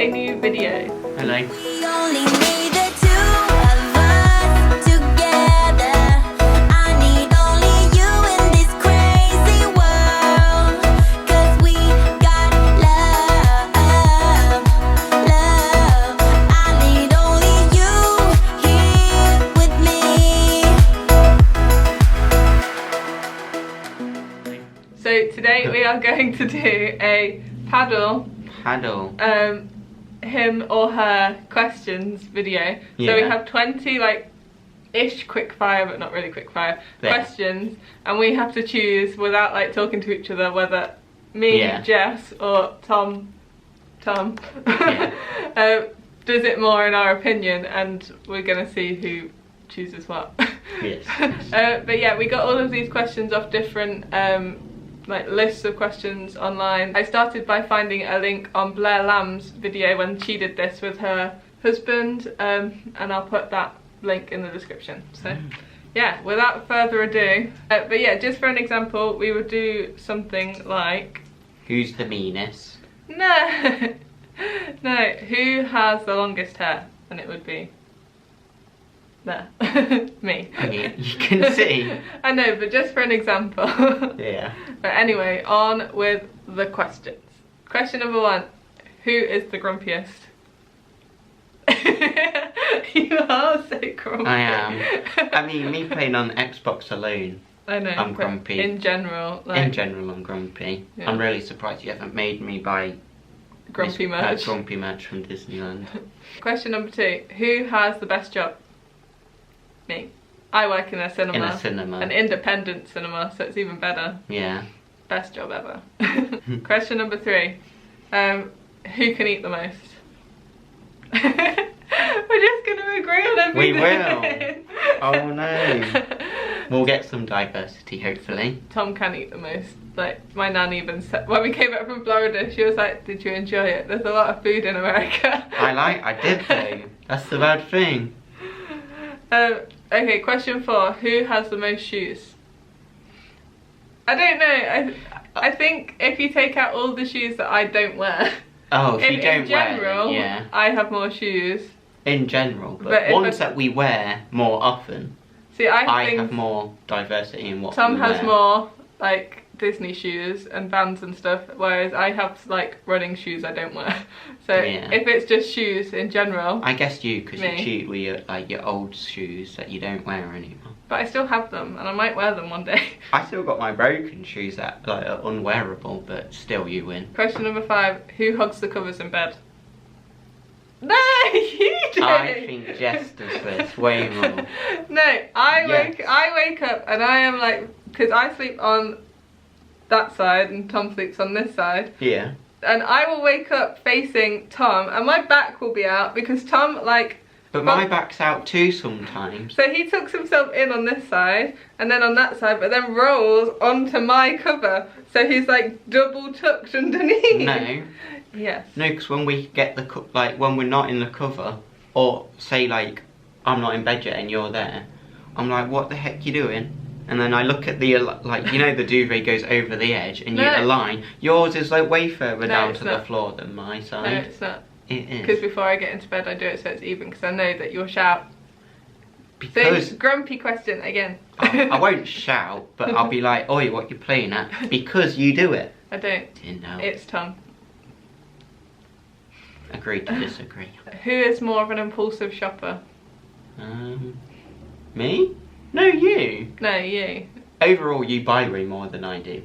a new video. Hello. We only need the two of us together. I need only you in this crazy world. 'Cause we got love, love. I need only you here with me. So today we are going to do a paddle him or her questions video. Yeah. So we have 20 like ish quick fire, but not really quick fire questions, and we have to choose without like talking to each other whether me, Jess, or Tom does it more in our opinion, and we're gonna see who chooses what. Yes. But yeah, we got all of these questions off different like lists of questions online. I started by finding a link on Blair Lamb's video when she did this with her husband, and I'll put that link in the description. So yeah, without further ado, but yeah, just for an example, we would do something like, who's the meanest? no, who has the longest hair? And it would be there. Me. Okay, you can see. I know, but just for an example. Yeah. But anyway, on with the questions. Question number 1. Who is the grumpiest? You are so grumpy. I am. I mean, me playing on Xbox alone, I know, I'm grumpy. In general, like, in general, I'm grumpy. Yeah. I'm really surprised you haven't made me buy grumpy merch. Grumpy merch from Disneyland. Question number 2. Who has the best job? Me. I work in a cinema. In a cinema. An independent cinema, so it's even better. Yeah. Best job ever. Question number 3. Who can eat the most? We're just going to agree on everything. We will. Oh no. We'll get some diversity, hopefully. Tom can eat the most. Like, my nan even said, when we came back from Florida, she was like, did you enjoy it? There's a lot of food in America. I did though. That's the bad thing. Okay, question 4. Who has the most shoes? I don't know. I think if you take out all the shoes that I don't wear. Oh, if you don't in general, wear them, yeah. I have more shoes. In general, but ones that we wear more often. See, I think have more diversity in what Tom we has wear. more like Disney shoes and Vans and stuff, whereas I have like running shoes I don't wear. So Yeah. if it's just shoes in general, I guess you, because you Me. cheat with your, like, your old shoes that you don't wear anymore. but I still have them and I might wear them one day. I still got my broken shoes that like are unwearable, but still you win. Question number 5. Who hugs the covers in bed? No, you do. I think Jess does this way more. No, I Yes. wake up and I am like, because I sleep on that side and Tom sleeps on this side. Yeah. And I will wake up facing Tom and my back will be out because Tom like... But my back's out too sometimes. So he tucks himself in on this side and then on that side, but then rolls onto my cover. So he's like double tucked underneath. No. Yes. No, because when we get the like when we're not in the cover, or say like I'm not in bed yet and you're there, I'm like, what the heck you doing? And then I look at the like, you know, the duvet goes over the edge and you align. Yours is like way further down to the floor than my side. No, it's not. It is. Because before I get into bed, I do it so it's even. Because I know that you'll shout. Because So, grumpy question again. I won't shout, but I'll be like, oi, what you playing at? Because you do it. I don't. You know. It's Tom. Agree to disagree. Who is more of an impulsive shopper? Me? No, you. No, you. Overall, you buy way more than I do.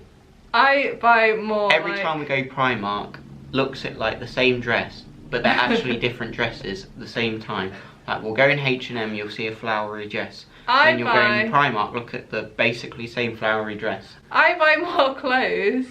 I buy more. Every time we go Primark, looks at like the same dress, but they're actually different dresses at the same time. Like we'll go in H&M, you'll see a flowery dress. Then you'll go in Primark, look at the basically same flowery dress. I buy more clothes,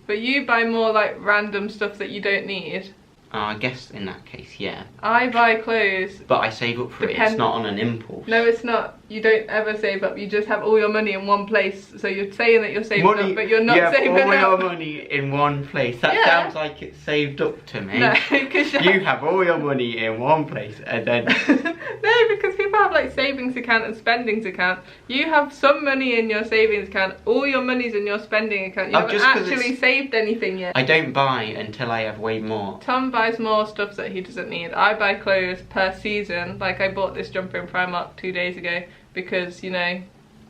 but you buy more like random stuff that you don't need. I guess in that case, yeah. I buy clothes. But I save up for it. It's not on an impulse. No, it's not. you don't ever save up. You just have all your money in one place. So you're saying that you're saving Money, up, but you're not saving all up. your money in one place. That sounds like it's saved up to me. No, because you have all your money in one place and then... No, because people have like savings account and spendings account. You have some money in your savings account, all your money's in your spending account. You haven't actually saved anything yet. I don't buy until I have way more. Tom buys more stuff that he doesn't need. I buy clothes per season. Like I bought this jumper in Primark 2 days ago because, you know,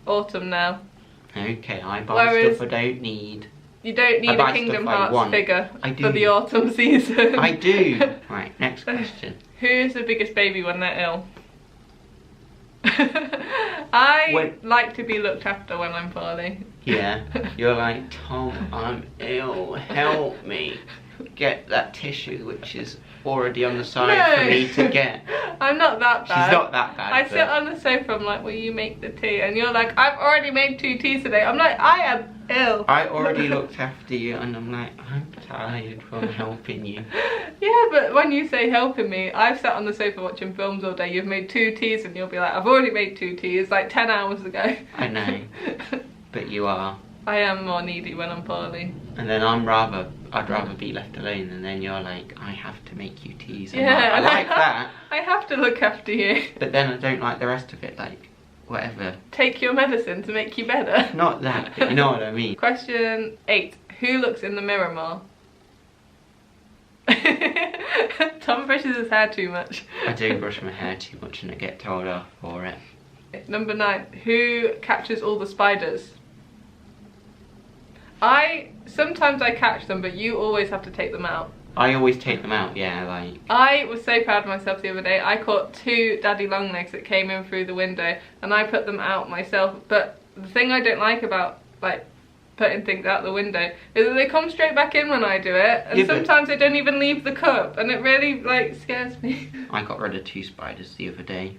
autumn now. Okay, I buy stuff I don't need. You don't need a Kingdom Hearts figure for the autumn season. I do. Right, next question. Who is the biggest baby when they're ill? I like to be looked after when I'm poorly. Yeah, you're like, Tom, I'm ill, help me. Get that tissue which is already on the side for me to get. I'm not that bad. She's not that bad. I sit on the sofa, I'm like, will you make the tea? And you're like, I've already made 2 teas today. I'm like, I am ill. I already looked after you and I'm like, I'm tired from helping you. Yeah, but when you say helping me, I've sat on the sofa watching films all day. You've made 2 teas and you'll be like, I've already made 2 teas like 10 hours ago. I know, but you are. I am more needy when I'm poorly. And then I'd rather be left alone, and then you're like, I have to make you teas. Yeah, I like that. I have to look after you. But then I don't like the rest of it, like, whatever. Take your medicine to make you better. Not that, but you know what I mean. Question 8. Who looks in the mirror more? Tom brushes his hair too much. I do brush my hair too much and I get told off for it. Number 9. Who catches all the spiders? Sometimes I catch them, but you always have to take them out. I always take them out, yeah, like... I was so proud of myself the other day. I caught 2 daddy longlegs that came in through the window and I put them out myself. But the thing I don't like about, like, putting things out the window is that they come straight back in when I do it. And sometimes they don't even leave the cup and it really, like, scares me. I got rid of 2 spiders the other day.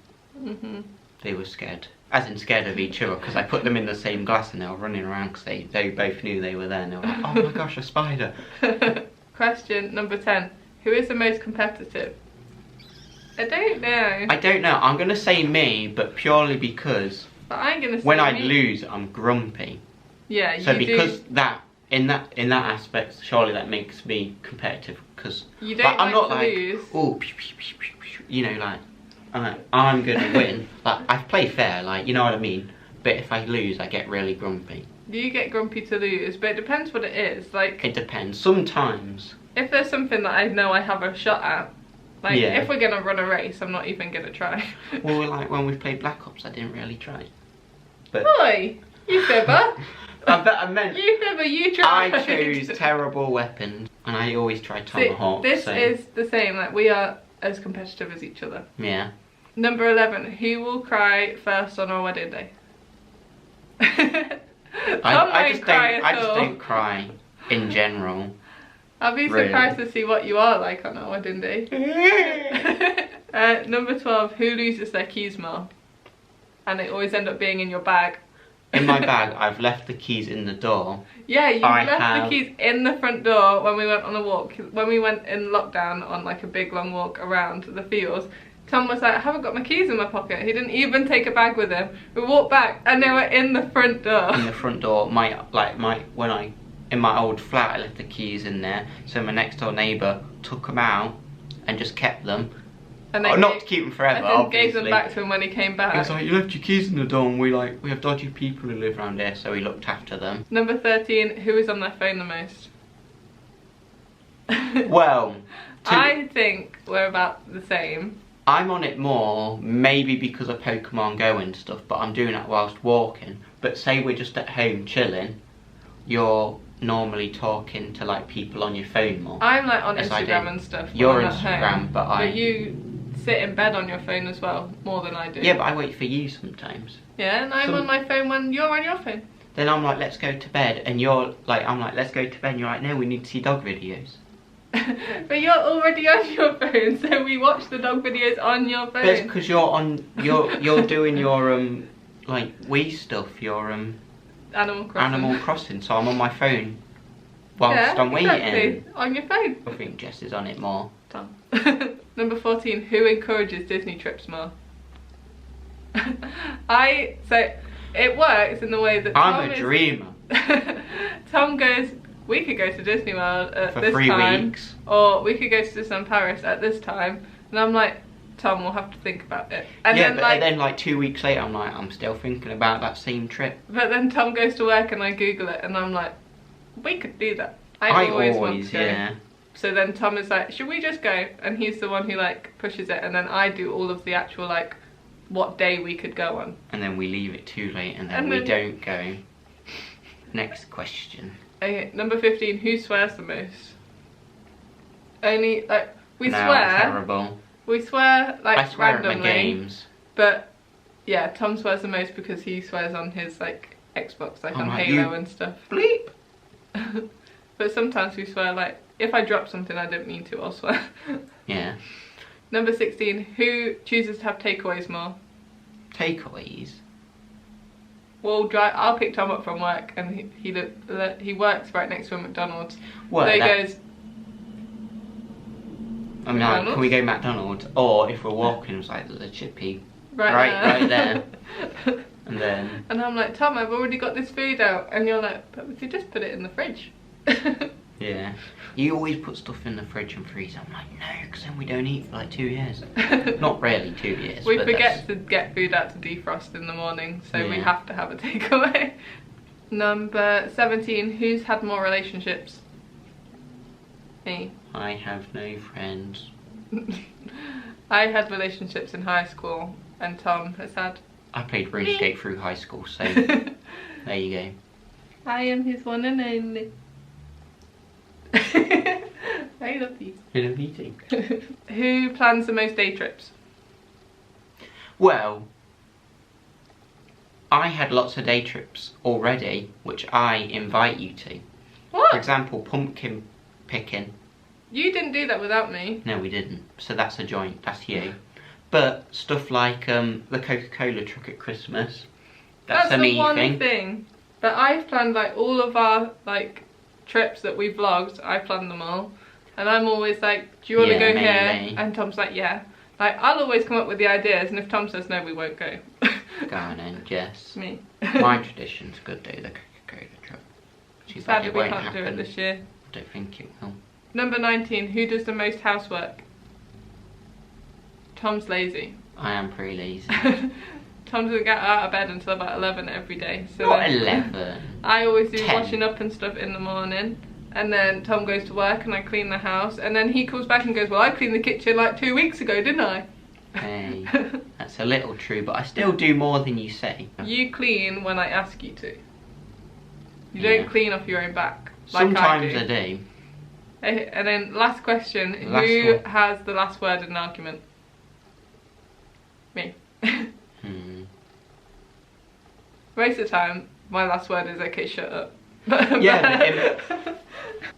They were scared. As in scared of each other, because I put them in the same glass and they were running around because they both knew they were there and they were like, oh my gosh, a spider. Question number 10. Who is the most competitive? I don't know. I don't know. I'm going to say me, but purely because I'm gonna say when I me. lose, I'm grumpy. Yeah, you so because do. that, in that aspect, surely that makes me competitive, because you don't I'm not to like, lose. oh, you know, like, I'm gonna win. Like, I play fair, like, you know what I mean. But if I lose, I get really grumpy. You get grumpy to lose, but it depends what it is. Like, it depends. Sometimes. If there's something that I know I have a shot at, like if we're gonna run a race, I'm not even gonna try. Well, like when we played Black Ops, I didn't really try. But Oi, you fibber. I meant you fibber. You tried. I chose terrible weapons, and I always try Tomahawk. This is the same. Like we are as competitive as each other. Yeah. Number 11. Who will cry first on our wedding day? I just don't cry in general. I'll be surprised to see what you are like on our wedding day. Number 12. Who loses their keys more? And they always end up being in your bag. In my bag, I've left the keys in the door. Yeah, you left the keys in the front door when we went on a walk. When we went in lockdown on like a big long walk around the fields, Tom was like, I haven't got my keys in my pocket. He didn't even take a bag with him. We walked back and they were in the front door. In the front door. In my old flat, I left the keys in there. So my next door neighbour took them out and just kept them. And not to keep them forever, obviously. Gave them back to him when he came back. He was like, you left your keys in the door and we have dodgy people who live around here, so he looked after them. Number 13, who is on their phone the most? Well, I think we're about the same. I'm on it more, maybe because of Pokemon Go and stuff, but I'm doing that whilst walking. But say we're just at home chilling, you're normally talking to like people on your phone more. I'm like on Instagram and stuff. You're Instagram, but you sit in bed on your phone as well, more than I do. Yeah, but I wait for you sometimes. Yeah, and I'm on my phone when you're on your phone. Then I'm like, let's go to bed, and you're like, I'm like, let's go to bed, and you're like, no, we need to see dog videos. But you're already on your phone, so we watch the dog videos on your phone. That's because you're doing your like Wii stuff, your Animal Crossing, so I'm on my phone whilst I'm waiting. Exactly. On your phone. I think Jess is on it more. Tom. Number 14, who encourages Disney trips more? So it works in the way that I'm a dreamer. Tom goes, we could go to Disney World at For this 3 time, weeks. or we could go to Disneyland Paris at this time, and I'm like, Tom, we'll have to think about it. And yeah, but then like 2 weeks later, I'm like, I'm still thinking about that same trip. But then Tom goes to work and I Google it, and I'm like, we could do that. I always want to go. yeah. So then Tom is like, should we just go? And he's the one who like pushes it, and then I do all of the actual like what day we could go on. And then we leave it too late, and then we don't go. Next question. Okay, number 15, who swears the most? Only like we No, swear. terrible. We swear like I swear randomly. at my games. But yeah, Tom swears the most because he swears on his like Xbox, like I'm on like, Halo you and stuff. Bleep. But sometimes we swear like, if I drop something I didn't mean to, I'll swear. Yeah. Number 16, who chooses to have takeaways more? Takeaways. I'll pick Tom up from work, and he works right next to a McDonald's. Well, so he goes, I'm like, can we go McDonald's? Or if we're walking, it's like the chippy. Right there. And then. And I'm like, Tom, I've already got this food out, and you're like, but we could just put it in the fridge. Yeah. You always put stuff in the fridge and freeze. I'm like, no, because then we don't eat for like 2 years. Not really 2 years. We but forget to get food out to defrost in the morning, so we Yeah. have to have a takeaway. Number 17, who's had more relationships? Me. I have no friends. I had relationships in high school, and Tom has had. I played RuneScape through high school, so there you go. I am his one and only. I love you. In a meeting. Who plans the most day trips? Well, I had lots of day trips already, which I invite you to. What? For example, pumpkin picking. You didn't do that without me. No, we didn't. So that's a joint. That's you. But stuff like the Coca-Cola truck at Christmas. That's a the me one thing. thing. But I've planned like all of our like trips that we vlogged. I planned them all, and I'm always like, "Do you want to Yeah, go here?" maybe. And Tom's like, "Yeah." Like I'll always come up with the ideas, and if Tom says no, we won't go. Go on then, Jess. Me. My tradition's good though, the Coca-Cola truck. She's like, Sadly, it we won't can't happen. do it this year. I don't think it will. Number 19, who does the most housework? Tom's lazy. I am pretty lazy. Tom doesn't get out of bed until about 11 every day. So Not then 11. I always do 10. washing up and stuff in the morning. And then Tom goes to work and I clean the house. And then he comes back and goes, well, I cleaned the kitchen like 2 weeks ago, didn't I? Hey, that's a little true, but I still do more than you say. You clean when I ask you to. You Yeah. don't clean off your own back. Like Sometimes I I do. And then last question, Last who one. has the last word in an argument? Me. Most of the time, my last word is okay, shut up. Yeah,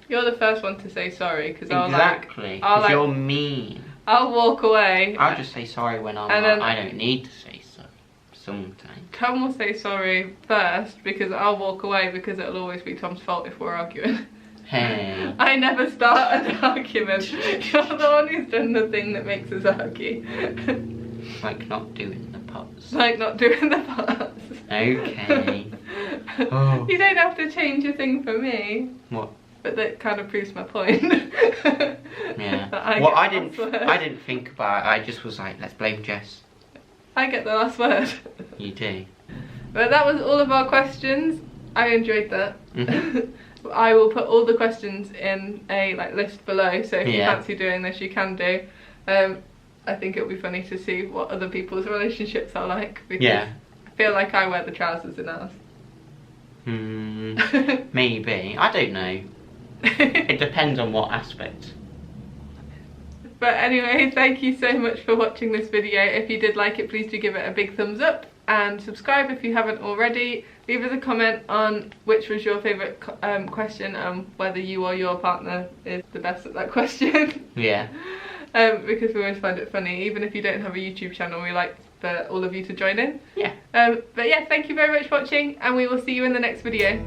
You're the first one to say sorry, because exactly. I'll Because you're mean. I'll walk away. I'll just say sorry when I'm And like, then- I don't need to say sorry. Sometimes. Tom will say sorry first, because I'll walk away, because it'll always be Tom's fault if we're arguing. Hey. I never start an argument. You're the one who's done the thing that makes us argue. Like not doing the pots. Like not doing the parts. Okay. Oh. You don't have to change a thing for me. What? But that kind of proves my point. Yeah. That I Well, get I the didn't. last word. I didn't think about it. I just was like, let's blame Jess. I get the last word. You do. But that was all of our questions. I enjoyed that. Mhm. I will put all the questions in a list below, so if you Yeah. fancy doing this, you can do. I think it'll be funny to see what other people's relationships are like, because Yeah. I feel like I wear the trousers in ours. Maybe. I don't know. It depends on what aspect. But anyway, thank you so much for watching this video. If you did like it, please do give it a big thumbs up and subscribe if you haven't already. Leave us a comment on which was your favourite question and whether you or your partner is the best at that question. Yeah. Because we always find it funny. Even if you don't have a YouTube channel, we like for all of you to join in. Yeah. But yeah, thank you very much for watching, and we will see you in the next video.